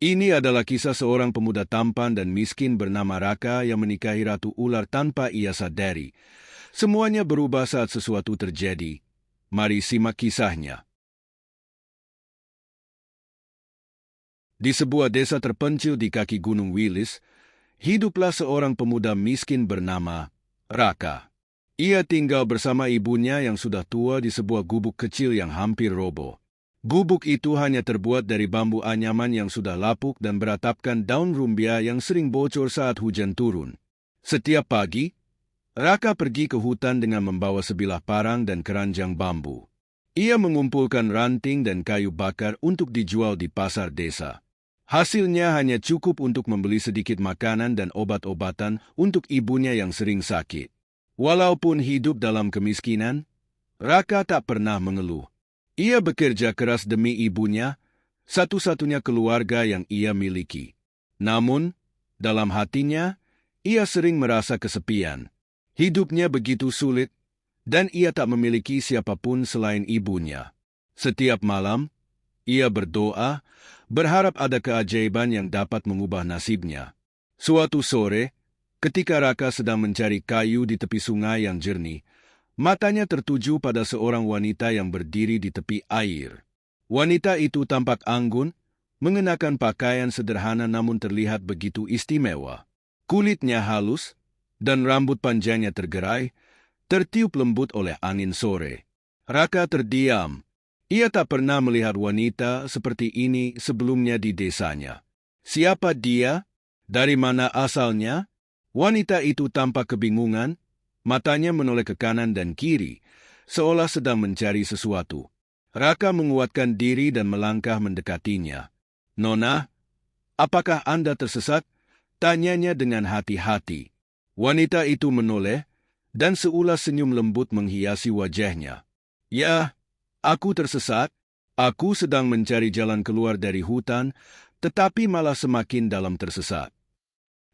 Ini adalah kisah seorang pemuda tampan dan miskin bernama Raka yang menikahi Ratu Ular tanpa ia sadari. Semuanya berubah saat sesuatu terjadi. Mari simak kisahnya. Di sebuah desa terpencil di kaki Gunung Wilis, hiduplah seorang pemuda miskin bernama Raka. Ia tinggal bersama ibunya yang sudah tua di sebuah gubuk kecil yang hampir roboh. Gubuk itu hanya terbuat dari bambu anyaman yang sudah lapuk dan beratapkan daun rumbia yang sering bocor saat hujan turun. Setiap pagi, Raka pergi ke hutan dengan membawa sebilah parang dan keranjang bambu. Ia mengumpulkan ranting dan kayu bakar untuk dijual di pasar desa. Hasilnya hanya cukup untuk membeli sedikit makanan dan obat-obatan untuk ibunya yang sering sakit. Walaupun hidup dalam kemiskinan, Raka tak pernah mengeluh. Ia bekerja keras demi ibunya, satu-satunya keluarga yang ia miliki. Namun, dalam hatinya, ia sering merasa kesepian. Hidupnya begitu sulit, dan ia tak memiliki siapapun selain ibunya. Setiap malam, ia berdoa, berharap ada keajaiban yang dapat mengubah nasibnya. Suatu sore, ketika Raka sedang mencari kayu di tepi sungai yang jernih, matanya tertuju pada seorang wanita yang berdiri di tepi air. Wanita itu tampak anggun, mengenakan pakaian sederhana namun terlihat begitu istimewa. Kulitnya halus, dan rambut panjangnya tergerai, tertiup lembut oleh angin sore. Raka terdiam. Ia tak pernah melihat wanita seperti ini sebelumnya di desanya. Siapa dia? Dari mana asalnya? Wanita itu tampak kebingungan, matanya menoleh ke kanan dan kiri, seolah sedang mencari sesuatu. Raka menguatkan diri dan melangkah mendekatinya. "Nona, apakah Anda tersesat?" tanyanya dengan hati-hati. Wanita itu menoleh, dan seulas senyum lembut menghiasi wajahnya. "Ya, aku tersesat. Aku sedang mencari jalan keluar dari hutan, tetapi malah semakin dalam tersesat."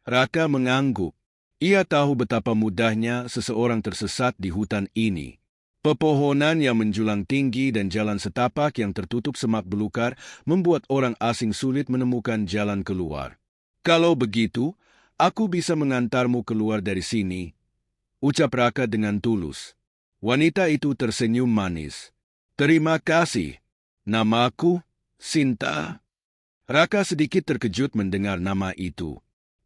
Raka mengangguk. Ia tahu betapa mudahnya seseorang tersesat di hutan ini. Pepohonan yang menjulang tinggi dan jalan setapak yang tertutup semak belukar membuat orang asing sulit menemukan jalan keluar. "Kalau begitu, aku bisa mengantarmu keluar dari sini," ucap Raka dengan tulus. Wanita itu tersenyum manis. "Terima kasih. Namaku Sinta." Raka sedikit terkejut mendengar nama itu.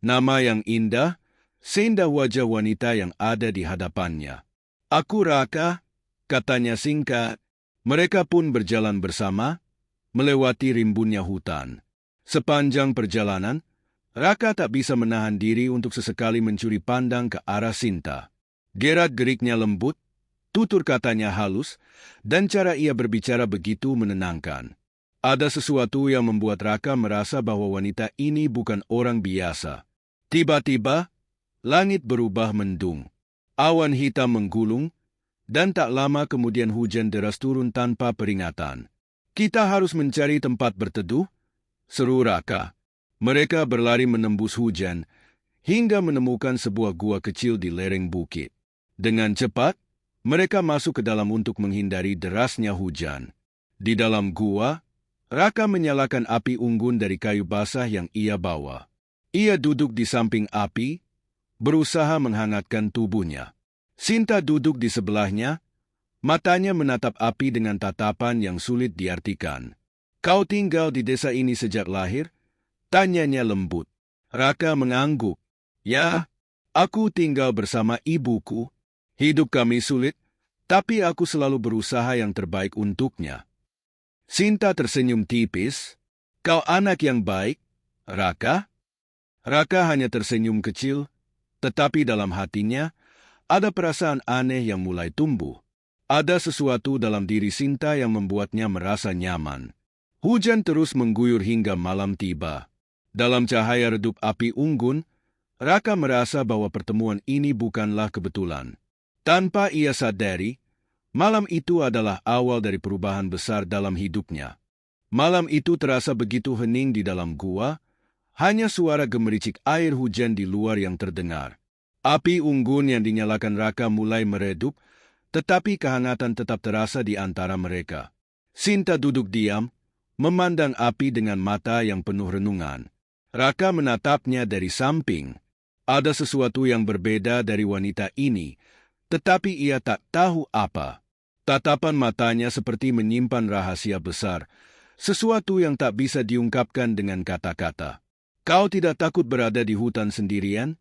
Nama yang indah, seindah wajah wanita yang ada di hadapannya. "Aku Raka," katanya singkat. Mereka pun berjalan bersama, melewati rimbunnya hutan. Sepanjang perjalanan, Raka tak bisa menahan diri untuk sesekali mencuri pandang ke arah Sinta. Gerak-geriknya lembut, tutur katanya halus, dan cara ia berbicara begitu menenangkan. Ada sesuatu yang membuat Raka merasa bahwa wanita ini bukan orang biasa. Tiba-tiba, langit berubah mendung. Awan hitam menggulung, dan tak lama kemudian hujan deras turun tanpa peringatan. "Kita harus mencari tempat berteduh," seru Raka. Mereka berlari menembus hujan, hingga menemukan sebuah gua kecil di lereng bukit. Dengan cepat, mereka masuk ke dalam untuk menghindari derasnya hujan. Di dalam gua, Raka menyalakan api unggun dari kayu basah yang ia bawa. Ia duduk di samping api, berusaha menghangatkan tubuhnya. Sinta duduk di sebelahnya, matanya menatap api dengan tatapan yang sulit diartikan. "Kau tinggal di desa ini sejak lahir?" tanyanya lembut. Raka mengangguk. "Ya, aku tinggal bersama ibuku. Hidup kami sulit, tapi aku selalu berusaha yang terbaik untuknya." Sinta tersenyum tipis. "Kau anak yang baik, Raka?" Raka hanya tersenyum kecil, tetapi dalam hatinya ada perasaan aneh yang mulai tumbuh. Ada sesuatu dalam diri Sinta yang membuatnya merasa nyaman. Hujan terus mengguyur hingga malam tiba. Dalam cahaya redup api unggun, Raka merasa bahwa pertemuan ini bukanlah kebetulan. Tanpa ia sadari, malam itu adalah awal dari perubahan besar dalam hidupnya. Malam itu terasa begitu hening di dalam gua, hanya suara gemericik air hujan di luar yang terdengar. Api unggun yang dinyalakan Raka mulai meredup, tetapi kehangatan tetap terasa di antara mereka. Sinta duduk diam, memandang api dengan mata yang penuh renungan. Raka menatapnya dari samping. Ada sesuatu yang berbeda dari wanita ini, tetapi ia tak tahu apa. Tatapan matanya seperti menyimpan rahasia besar, sesuatu yang tak bisa diungkapkan dengan kata-kata. "Kau tidak takut berada di hutan sendirian?"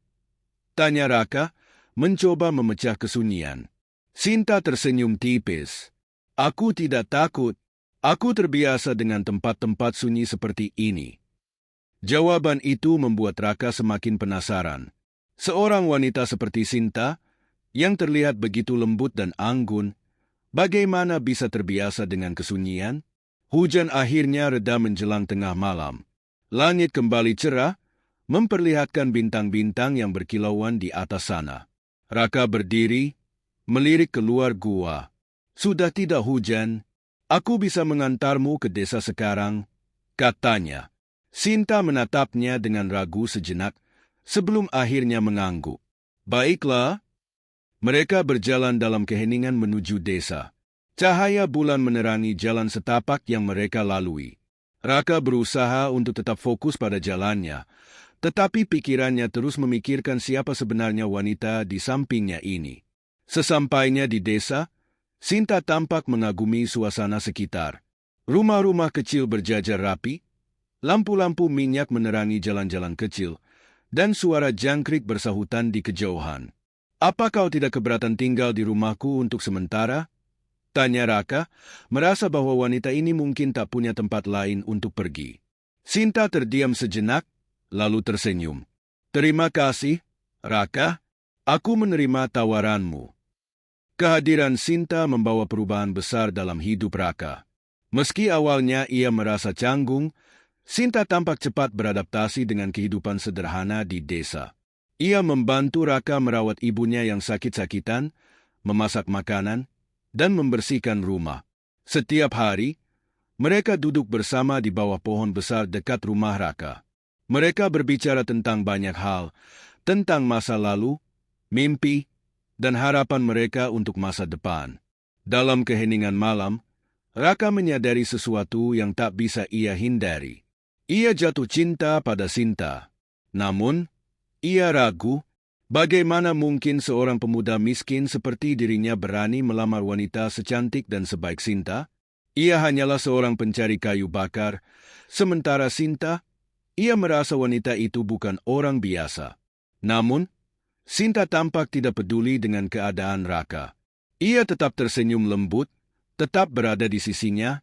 tanya Raka, mencoba memecah kesunyian. Sinta tersenyum tipis. "Aku tidak takut. Aku terbiasa dengan tempat-tempat sunyi seperti ini." Jawaban itu membuat Raka semakin penasaran. Seorang wanita seperti Sinta, yang terlihat begitu lembut dan anggun, bagaimana bisa terbiasa dengan kesunyian? Hujan akhirnya reda menjelang tengah malam. Langit kembali cerah, memperlihatkan bintang-bintang yang berkilauan di atas sana. Raka berdiri, melirik keluar gua. "Sudah tidak hujan, aku bisa mengantarmu ke desa sekarang," katanya. Sinta menatapnya dengan ragu sejenak, sebelum akhirnya mengangguk. "Baiklah." Mereka berjalan dalam keheningan menuju desa. Cahaya bulan menerangi jalan setapak yang mereka lalui. Raka berusaha untuk tetap fokus pada jalannya, tetapi pikirannya terus memikirkan siapa sebenarnya wanita di sampingnya ini. Sesampainya di desa, Sinta tampak mengagumi suasana sekitar. Rumah-rumah kecil berjajar rapi, lampu-lampu minyak menerangi jalan-jalan kecil, dan suara jangkrik bersahutan di kejauhan. "Apa kau tidak keberatan tinggal di rumahku untuk sementara?" tanya Raka, merasa bahwa wanita ini mungkin tak punya tempat lain untuk pergi. Sinta terdiam sejenak, lalu tersenyum. "Terima kasih, Raka. Aku menerima tawaranmu." Kehadiran Sinta membawa perubahan besar dalam hidup Raka. Meski awalnya ia merasa canggung, Sinta tampak cepat beradaptasi dengan kehidupan sederhana di desa. Ia membantu Raka merawat ibunya yang sakit-sakitan, memasak makanan, dan membersihkan rumah. Setiap hari, mereka duduk bersama di bawah pohon besar dekat rumah Raka. Mereka berbicara tentang banyak hal, tentang masa lalu, mimpi, dan harapan mereka untuk masa depan. Dalam keheningan malam, Raka menyadari sesuatu yang tak bisa ia hindari. Ia jatuh cinta pada Sinta. Namun, ia ragu, bagaimana mungkin seorang pemuda miskin seperti dirinya berani melamar wanita secantik dan sebaik Sinta? Ia hanyalah seorang pencari kayu bakar, sementara Sinta, ia merasa wanita itu bukan orang biasa. Namun, Sinta tampak tidak peduli dengan keadaan Raka. Ia tetap tersenyum lembut, tetap berada di sisinya,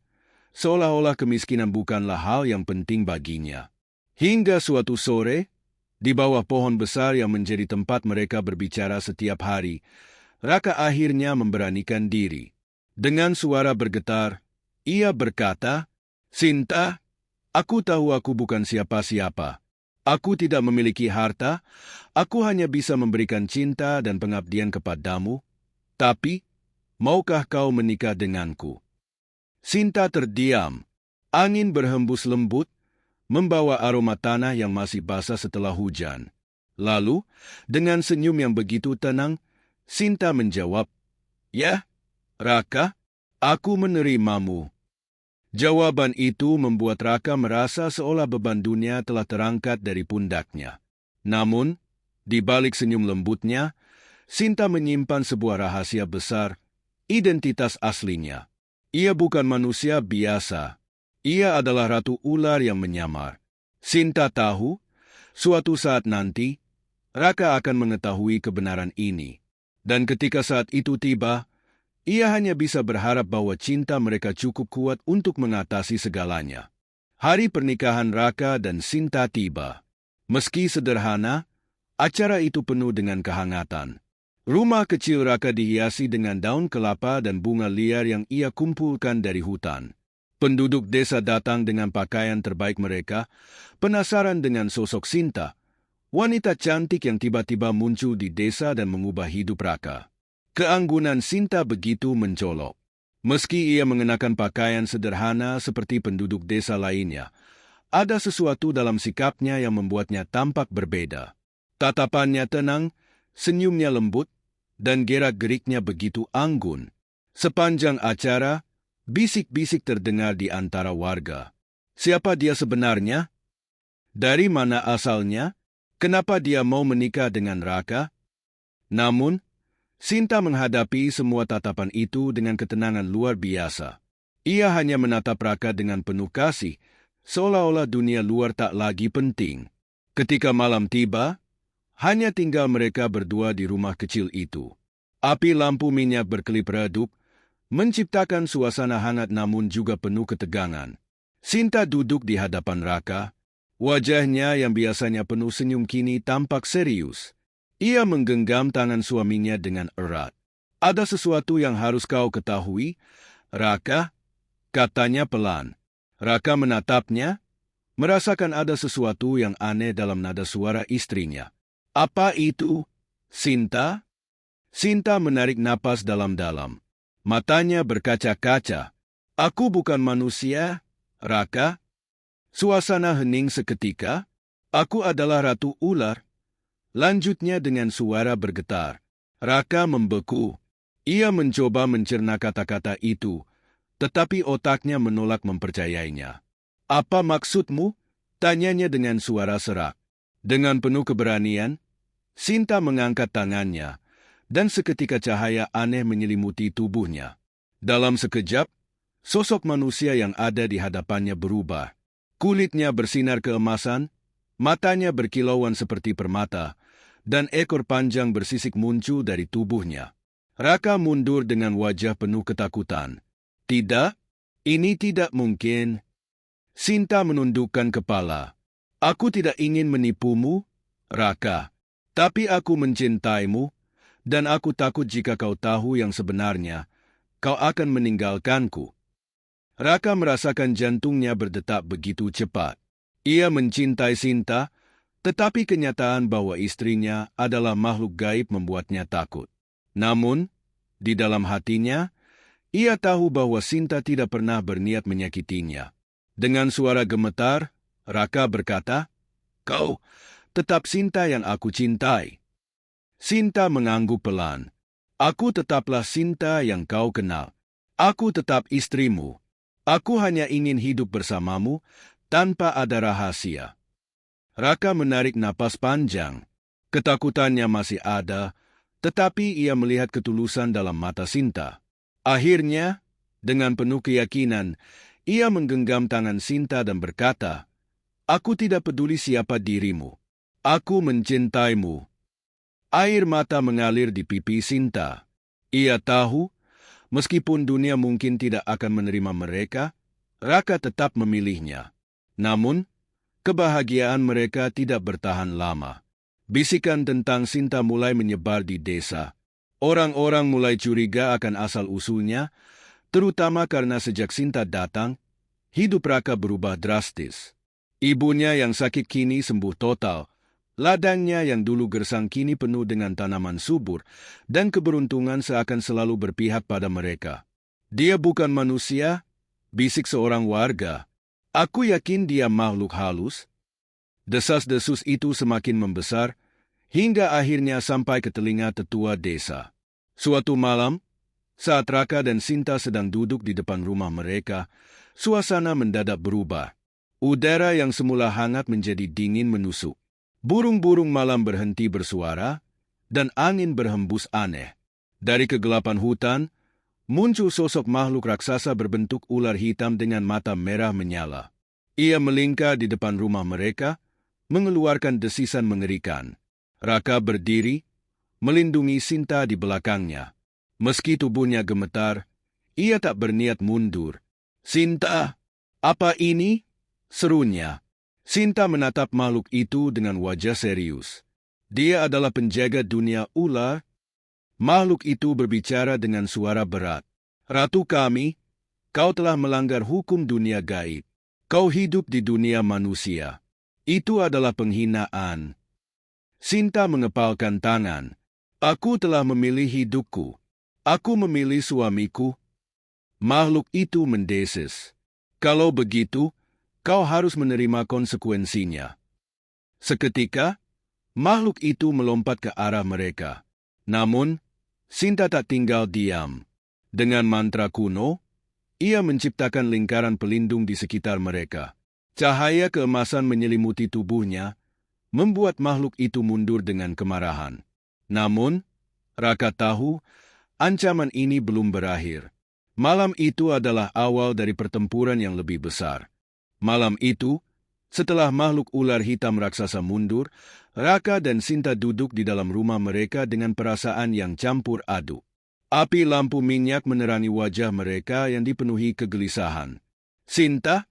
seolah-olah kemiskinan bukanlah hal yang penting baginya. Hingga suatu sore, di bawah pohon besar yang menjadi tempat mereka berbicara setiap hari, Raka akhirnya memberanikan diri. Dengan suara bergetar, ia berkata, "Sinta, aku tahu aku bukan siapa-siapa. Aku tidak memiliki harta, aku hanya bisa memberikan cinta dan pengabdian kepadamu. Tapi, maukah kau menikah denganku?" Sinta terdiam. Angin berhembus lembut, membawa aroma tanah yang masih basah setelah hujan. Lalu, dengan senyum yang begitu tenang, Sinta menjawab, "Ya, Raka, aku menerimamu." Jawaban itu membuat Raka merasa seolah beban dunia telah terangkat dari pundaknya. Namun, di balik senyum lembutnya, Sinta menyimpan sebuah rahasia besar, identitas aslinya. Ia bukan manusia biasa. Ia adalah ratu ular yang menyamar. Sinta tahu, suatu saat nanti, Raka akan mengetahui kebenaran ini. Dan ketika saat itu tiba, ia hanya bisa berharap bahwa cinta mereka cukup kuat untuk mengatasi segalanya. Hari pernikahan Raka dan Sinta tiba. Meski sederhana, acara itu penuh dengan kehangatan. Rumah kecil Raka dihiasi dengan daun kelapa dan bunga liar yang ia kumpulkan dari hutan. Penduduk desa datang dengan pakaian terbaik mereka, penasaran dengan sosok Sinta, wanita cantik yang tiba-tiba muncul di desa dan mengubah hidup Raka. Keanggunan Sinta begitu mencolok. Meski ia mengenakan pakaian sederhana seperti penduduk desa lainnya, ada sesuatu dalam sikapnya yang membuatnya tampak berbeda. Tatapannya tenang, senyumnya lembut, dan gerak-geriknya begitu anggun. Sepanjang acara, bisik-bisik terdengar di antara warga. Siapa dia sebenarnya? Dari mana asalnya? Kenapa dia mau menikah dengan Raka? Namun, Sinta menghadapi semua tatapan itu dengan ketenangan luar biasa. Ia hanya menatap Raka dengan penuh kasih, seolah-olah dunia luar tak lagi penting. Ketika malam tiba, hanya tinggal mereka berdua di rumah kecil itu. Api lampu minyak berkelip redup, menciptakan suasana hangat namun juga penuh ketegangan. Sinta duduk di hadapan Raka. Wajahnya yang biasanya penuh senyum kini tampak serius. Ia menggenggam tangan suaminya dengan erat. "Ada sesuatu yang harus kau ketahui, Raka," katanya pelan. Raka menatapnya, merasakan ada sesuatu yang aneh dalam nada suara istrinya. "Apa itu, Sinta?" Sinta menarik napas dalam-dalam. Matanya berkaca-kaca. "Aku bukan manusia, Raka." Suasana hening seketika. "Aku adalah Ratu Ular," lanjutnya dengan suara bergetar. Raka membeku. Ia mencoba mencerna kata-kata itu, tetapi otaknya menolak mempercayainya. "Apa maksudmu?" tanyanya dengan suara serak. Dengan penuh keberanian, Sinta mengangkat tangannya, dan seketika cahaya aneh menyelimuti tubuhnya. Dalam sekejap, sosok manusia yang ada di hadapannya berubah. Kulitnya bersinar keemasan, matanya berkilauan seperti permata, dan ekor panjang bersisik muncul dari tubuhnya. Raka mundur dengan wajah penuh ketakutan. "Tidak, ini tidak mungkin." Sinta menundukkan kepala. "Aku tidak ingin menipumu, Raka. Tapi aku mencintaimu, dan aku takut jika kau tahu yang sebenarnya, kau akan meninggalkanku." Raka merasakan jantungnya berdetak begitu cepat. Ia mencintai Sinta, tetapi kenyataan bahwa istrinya adalah makhluk gaib membuatnya takut. Namun, di dalam hatinya, ia tahu bahwa Sinta tidak pernah berniat menyakitinya. Dengan suara gemetar, Raka berkata, "Kau tetap Sinta yang aku cintai." Sinta mengangguk pelan. "Aku tetaplah Sinta yang kau kenal. Aku tetap istrimu. Aku hanya ingin hidup bersamamu tanpa ada rahasia." Raka menarik napas panjang. Ketakutannya masih ada, tetapi ia melihat ketulusan dalam mata Sinta. Akhirnya, dengan penuh keyakinan, ia menggenggam tangan Sinta dan berkata, "Aku tidak peduli siapa dirimu. Aku mencintaimu." Air mata mengalir di pipi Sinta. Ia tahu, meskipun dunia mungkin tidak akan menerima mereka, Raka tetap memilihnya. Namun, kebahagiaan mereka tidak bertahan lama. Bisikan tentang Sinta mulai menyebar di desa. Orang-orang mulai curiga akan asal-usulnya, terutama karena sejak Sinta datang, hidup Raka berubah drastis. Ibunya yang sakit kini sembuh total. Ladangnya yang dulu gersang kini penuh dengan tanaman subur, dan keberuntungan seakan selalu berpihak pada mereka. "Dia bukan manusia," bisik seorang warga. "Aku yakin dia makhluk halus." Desas-desus itu semakin membesar, hingga akhirnya sampai ke telinga tetua desa. Suatu malam, saat Raka dan Sinta sedang duduk di depan rumah mereka, suasana mendadak berubah. Udara yang semula hangat menjadi dingin menusuk. Burung-burung malam berhenti bersuara, dan angin berhembus aneh. Dari kegelapan hutan, muncul sosok makhluk raksasa berbentuk ular hitam dengan mata merah menyala. Ia melingkar di depan rumah mereka, mengeluarkan desisan mengerikan. Raka berdiri, melindungi Sinta di belakangnya. Meski tubuhnya gemetar, ia tak berniat mundur. "Sinta, apa ini?" serunya. Sinta menatap makhluk itu dengan wajah serius. Dia adalah penjaga dunia ular. Makhluk itu berbicara dengan suara berat. "Ratu kami, kau telah melanggar hukum dunia gaib. Kau hidup di dunia manusia. Itu adalah penghinaan." Sinta mengepalkan tangan. "Aku telah memilih hidupku. Aku memilih suamiku." Makhluk itu mendesis. "Kalau begitu, kau harus menerima konsekuensinya." Seketika, makhluk itu melompat ke arah mereka. Namun, Sinta tak tinggal diam. Dengan mantra kuno, ia menciptakan lingkaran pelindung di sekitar mereka. Cahaya keemasan menyelimuti tubuhnya, membuat makhluk itu mundur dengan kemarahan. Namun, Raka tahu, ancaman ini belum berakhir. Malam itu adalah awal dari pertempuran yang lebih besar. Malam itu, setelah makhluk ular hitam raksasa mundur, Raka dan Sinta duduk di dalam rumah mereka dengan perasaan yang campur aduk. Api lampu minyak menerangi wajah mereka yang dipenuhi kegelisahan. "Sinta,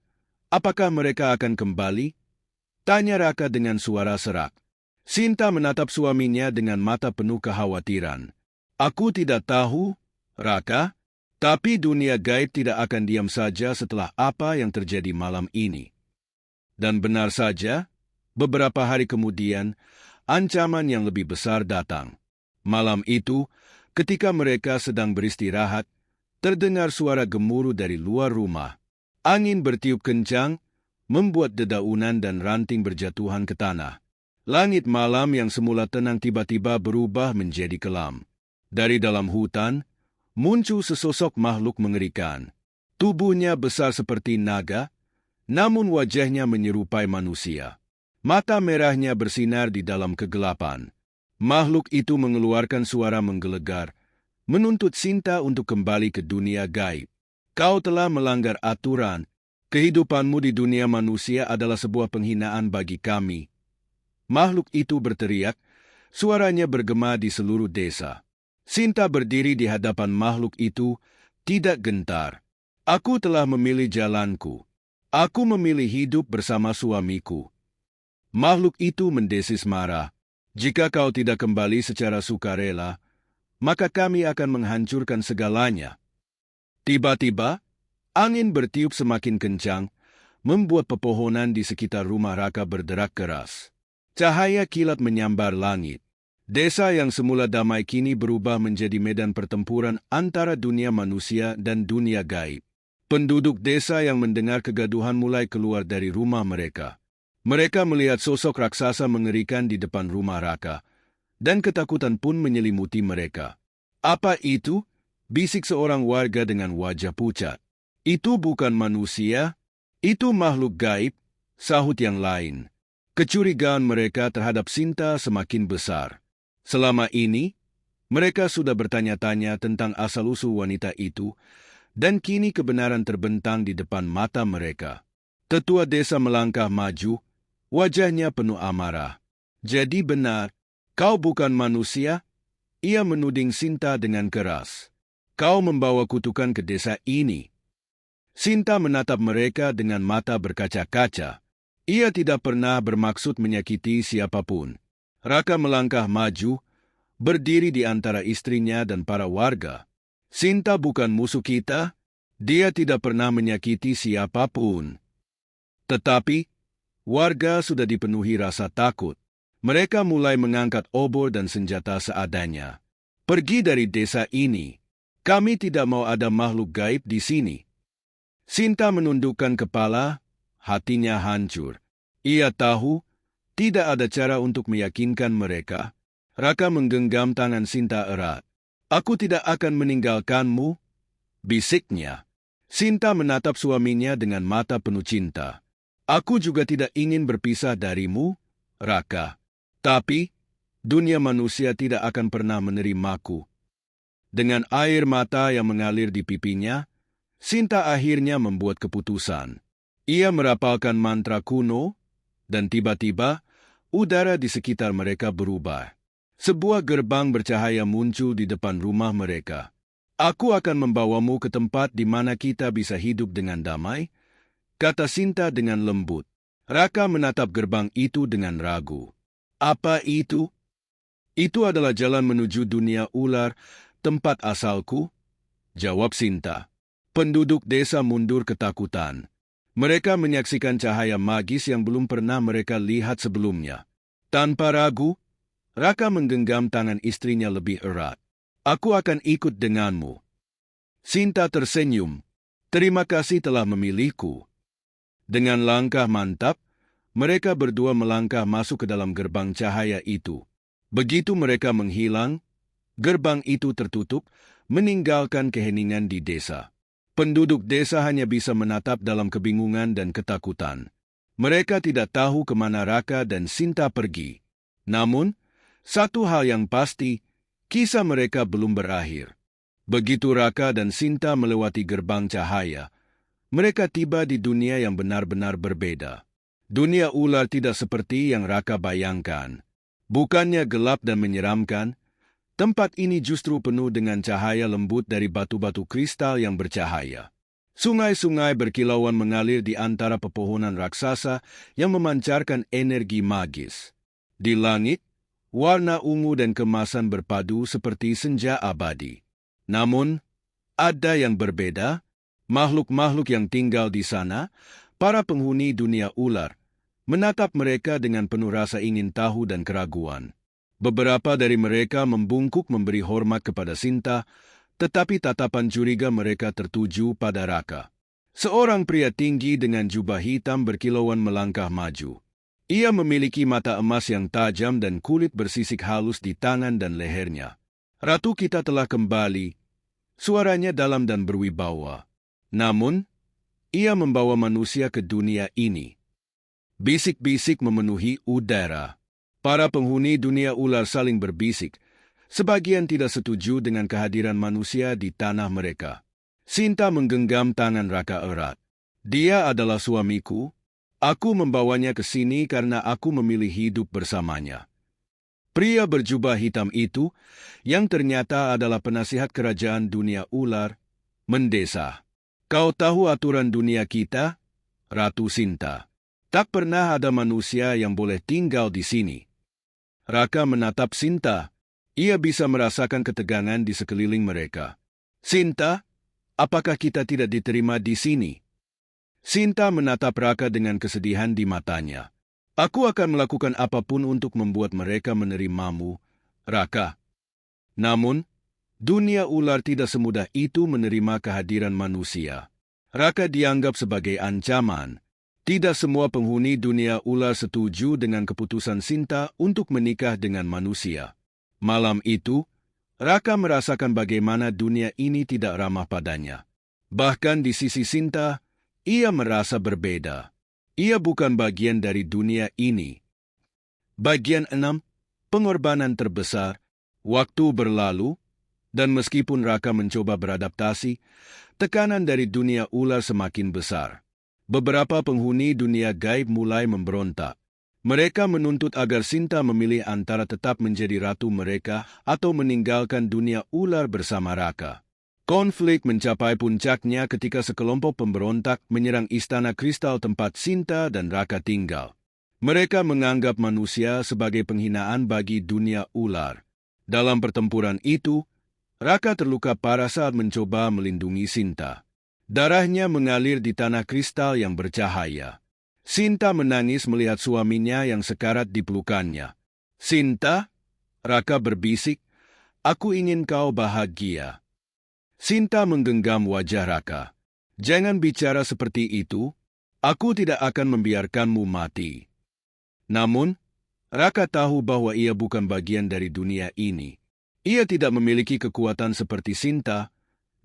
apakah mereka akan kembali?" tanya Raka dengan suara serak. Sinta menatap suaminya dengan mata penuh kekhawatiran. "Aku tidak tahu, Raka, tapi dunia gaib tidak akan diam saja setelah apa yang terjadi malam ini." Dan benar saja, beberapa hari kemudian, ancaman yang lebih besar datang. Malam itu, ketika mereka sedang beristirahat, terdengar suara gemuruh dari luar rumah. Angin bertiup kencang, membuat dedaunan dan ranting berjatuhan ke tanah. Langit malam yang semula tenang tiba-tiba berubah menjadi kelam. Dari dalam hutan, muncul sesosok makhluk mengerikan. Tubuhnya besar seperti naga, namun wajahnya menyerupai manusia. Mata merahnya bersinar di dalam kegelapan. Makhluk itu mengeluarkan suara menggelegar, menuntut Sinta untuk kembali ke dunia gaib. "Kau telah melanggar aturan. Kehidupanmu di dunia manusia adalah sebuah penghinaan bagi kami." Makhluk itu berteriak, suaranya bergema di seluruh desa. Sinta berdiri di hadapan makhluk itu, tidak gentar. "Aku telah memilih jalanku. Aku memilih hidup bersama suamiku." Makhluk itu mendesis marah. "Jika kau tidak kembali secara sukarela, maka kami akan menghancurkan segalanya." Tiba-tiba, angin bertiup semakin kencang, membuat pepohonan di sekitar rumah Raka berderak keras. Cahaya kilat menyambar langit. Desa yang semula damai kini berubah menjadi medan pertempuran antara dunia manusia dan dunia gaib. Penduduk desa yang mendengar kegaduhan mulai keluar dari rumah mereka. Mereka melihat sosok raksasa mengerikan di depan rumah Raka, dan ketakutan pun menyelimuti mereka. "Apa itu?" bisik seorang warga dengan wajah pucat. "Itu bukan manusia, itu makhluk gaib," sahut yang lain. Kecurigaan mereka terhadap Sinta semakin besar. Selama ini, mereka sudah bertanya-tanya tentang asal-usul wanita itu, dan kini kebenaran terbentang di depan mata mereka. Tetua desa melangkah maju, wajahnya penuh amarah. "Jadi benar, kau bukan manusia?" Ia menuding Sinta dengan keras. "Kau membawa kutukan ke desa ini." Sinta menatap mereka dengan mata berkaca-kaca. Ia tidak pernah bermaksud menyakiti siapapun. Raka melangkah maju, berdiri di antara istrinya dan para warga. "Sinta bukan musuh kita. Dia tidak pernah menyakiti siapapun." Tetapi, warga sudah dipenuhi rasa takut. Mereka mulai mengangkat obor dan senjata seadanya. "Pergi dari desa ini. Kami tidak mau ada makhluk gaib di sini." Sinta menundukkan kepala, hatinya hancur. Ia tahu, tidak ada cara untuk meyakinkan mereka. Raka menggenggam tangan Sinta erat. "Aku tidak akan meninggalkanmu," bisiknya. Sinta menatap suaminya dengan mata penuh cinta. "Aku juga tidak ingin berpisah darimu, Raka. Tapi, dunia manusia tidak akan pernah menerimaku." Dengan air mata yang mengalir di pipinya, Sinta akhirnya membuat keputusan. Ia merapalkan mantra kuno, dan tiba-tiba, udara di sekitar mereka berubah. Sebuah gerbang bercahaya muncul di depan rumah mereka. "Aku akan membawamu ke tempat di mana kita bisa hidup dengan damai," kata Sinta dengan lembut. Raka menatap gerbang itu dengan ragu. "Apa itu?" "Itu adalah jalan menuju dunia ular, tempat asalku," jawab Sinta. Penduduk desa mundur ketakutan. Mereka menyaksikan cahaya magis yang belum pernah mereka lihat sebelumnya. Tanpa ragu, Raka menggenggam tangan istrinya lebih erat. "Aku akan ikut denganmu." Sinta tersenyum. "Terima kasih telah memilihku." Dengan langkah mantap, mereka berdua melangkah masuk ke dalam gerbang cahaya itu. Begitu mereka menghilang, gerbang itu tertutup, meninggalkan keheningan di desa. Penduduk desa hanya bisa menatap dalam kebingungan dan ketakutan. Mereka tidak tahu kemana Raka dan Sinta pergi. Namun, satu hal yang pasti, kisah mereka belum berakhir. Begitu Raka dan Sinta melewati gerbang cahaya, mereka tiba di dunia yang benar-benar berbeda. Dunia ular tidak seperti yang Raka bayangkan. Bukannya gelap dan menyeramkan, tempat ini justru penuh dengan cahaya lembut dari batu-batu kristal yang bercahaya. Sungai-sungai berkilauan mengalir di antara pepohonan raksasa yang memancarkan energi magis. Di langit, warna ungu dan kemasan berpadu seperti senja abadi. Namun, ada yang berbeda, makhluk-makhluk yang tinggal di sana, para penghuni dunia ular, menatap mereka dengan penuh rasa ingin tahu dan keraguan. Beberapa dari mereka membungkuk memberi hormat kepada Sinta, tetapi tatapan curiga mereka tertuju pada Raka. Seorang pria tinggi dengan jubah hitam berkilauan melangkah maju. Ia memiliki mata emas yang tajam dan kulit bersisik halus di tangan dan lehernya. Ratu kita telah kembali, suaranya dalam dan berwibawa. Namun, ia membawa manusia ke dunia ini. Bisik-bisik memenuhi udara. Para penghuni dunia ular saling berbisik. Sebagian tidak setuju dengan kehadiran manusia di tanah mereka. Sinta menggenggam tangan Raka erat. Dia adalah suamiku. Aku membawanya ke sini karena aku memilih hidup bersamanya. Pria berjubah hitam itu, yang ternyata adalah penasihat kerajaan dunia ular, mendesah. Kau tahu aturan dunia kita, Ratu Sinta. Tak pernah ada manusia yang boleh tinggal di sini. Raka menatap Sinta. Ia bisa merasakan ketegangan di sekeliling mereka. Sinta, apakah kita tidak diterima di sini? Sinta menatap Raka dengan kesedihan di matanya. Aku akan melakukan apapun untuk membuat mereka menerimamu, Raka. Namun, dunia ular tidak semudah itu menerima kehadiran manusia. Raka dianggap sebagai ancaman. Tidak semua penghuni dunia ular setuju dengan keputusan Sinta untuk menikah dengan manusia. Malam itu, Raka merasakan bagaimana dunia ini tidak ramah padanya. Bahkan di sisi Sinta, ia merasa berbeda. Ia bukan bagian dari dunia ini. Bagian 6, pengorbanan terbesar, waktu berlalu, dan meskipun Raka mencoba beradaptasi, tekanan dari dunia ular semakin besar. Beberapa penghuni dunia gaib mulai memberontak. Mereka menuntut agar Sinta memilih antara tetap menjadi ratu mereka atau meninggalkan dunia ular bersama Raka. Konflik mencapai puncaknya ketika sekelompok pemberontak menyerang istana kristal tempat Sinta dan Raka tinggal. Mereka menganggap manusia sebagai penghinaan bagi dunia ular. Dalam pertempuran itu, Raka terluka parah saat mencoba melindungi Sinta. Darahnya mengalir di tanah kristal yang bercahaya. Sinta menangis melihat suaminya yang sekarat di pelukannya. Sinta, Raka berbisik, aku ingin kau bahagia. Sinta menggenggam wajah Raka. Jangan bicara seperti itu, aku tidak akan membiarkanmu mati. Namun, Raka tahu bahwa ia bukan bagian dari dunia ini. Ia tidak memiliki kekuatan seperti Sinta,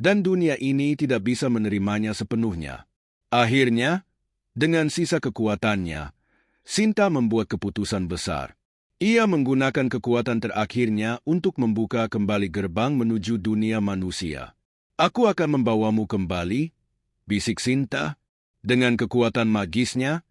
dan dunia ini tidak bisa menerimanya sepenuhnya. Akhirnya, dengan sisa kekuatannya, Sinta membuat keputusan besar. Ia menggunakan kekuatan terakhirnya untuk membuka kembali gerbang menuju dunia manusia. Aku akan membawamu kembali, bisik Sinta. Dengan kekuatan magisnya,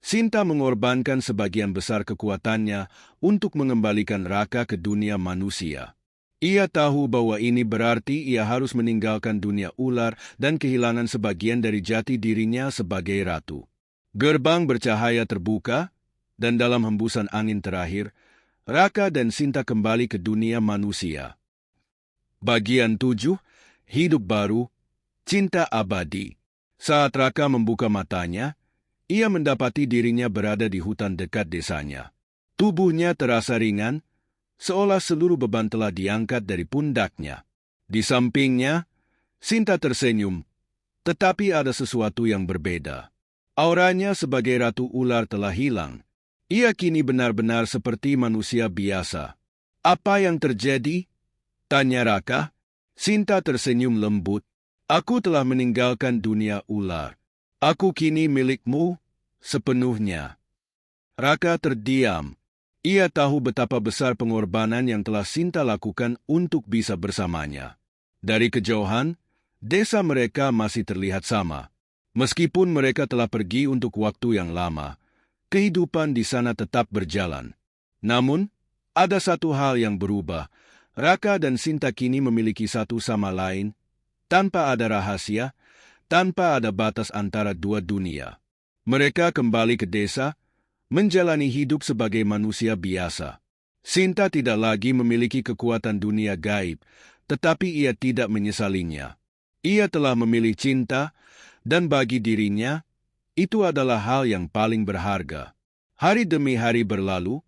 Sinta mengorbankan sebagian besar kekuatannya untuk mengembalikan Raka ke dunia manusia. Ia tahu bahwa ini berarti ia harus meninggalkan dunia ular dan kehilangan sebagian dari jati dirinya sebagai ratu. Gerbang bercahaya terbuka, dan dalam hembusan angin terakhir, Raka dan Sinta kembali ke dunia manusia. Bagian 7, hidup baru, cinta abadi. Saat Raka membuka matanya, ia mendapati dirinya berada di hutan dekat desanya. Tubuhnya terasa ringan, seolah seluruh beban telah diangkat dari pundaknya. Di sampingnya, Sinta tersenyum, tetapi ada sesuatu yang berbeda. Auranya sebagai ratu ular telah hilang. Ia kini benar-benar seperti manusia biasa. Apa yang terjadi? Tanya Raka. Sinta tersenyum lembut. Aku telah meninggalkan dunia ular. Aku kini milikmu, sepenuhnya. Raka terdiam. Ia tahu betapa besar pengorbanan yang telah Sinta lakukan untuk bisa bersamanya. Dari kejauhan, desa mereka masih terlihat sama. Meskipun mereka telah pergi untuk waktu yang lama, kehidupan di sana tetap berjalan. Namun, ada satu hal yang berubah. Raka dan Sinta kini memiliki satu sama lain, tanpa ada rahasia, tanpa ada batas antara dua dunia. Mereka kembali ke desa, menjalani hidup sebagai manusia biasa. Sinta tidak lagi memiliki kekuatan dunia gaib, tetapi ia tidak menyesalinya. Ia telah memilih cinta, dan bagi dirinya, itu adalah hal yang paling berharga. Hari demi hari berlalu,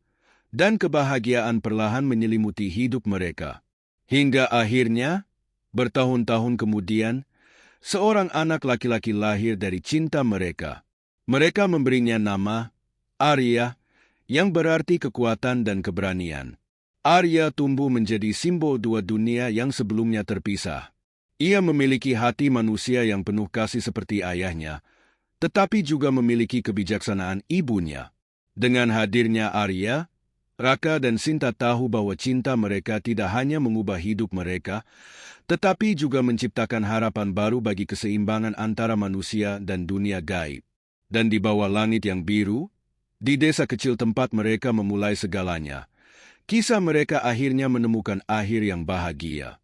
dan kebahagiaan perlahan menyelimuti hidup mereka. Hingga akhirnya, bertahun-tahun kemudian, seorang anak laki-laki lahir dari cinta mereka. Mereka memberinya nama Arya, yang berarti kekuatan dan keberanian. Arya tumbuh menjadi simbol dua dunia yang sebelumnya terpisah. Ia memiliki hati manusia yang penuh kasih seperti ayahnya, tetapi juga memiliki kebijaksanaan ibunya. Dengan hadirnya Arya, Raka dan Sinta tahu bahwa cinta mereka tidak hanya mengubah hidup mereka, tetapi juga menciptakan harapan baru bagi keseimbangan antara manusia dan dunia gaib. Dan di bawah langit yang biru, di desa kecil tempat mereka memulai segalanya, kisah mereka akhirnya menemukan akhir yang bahagia.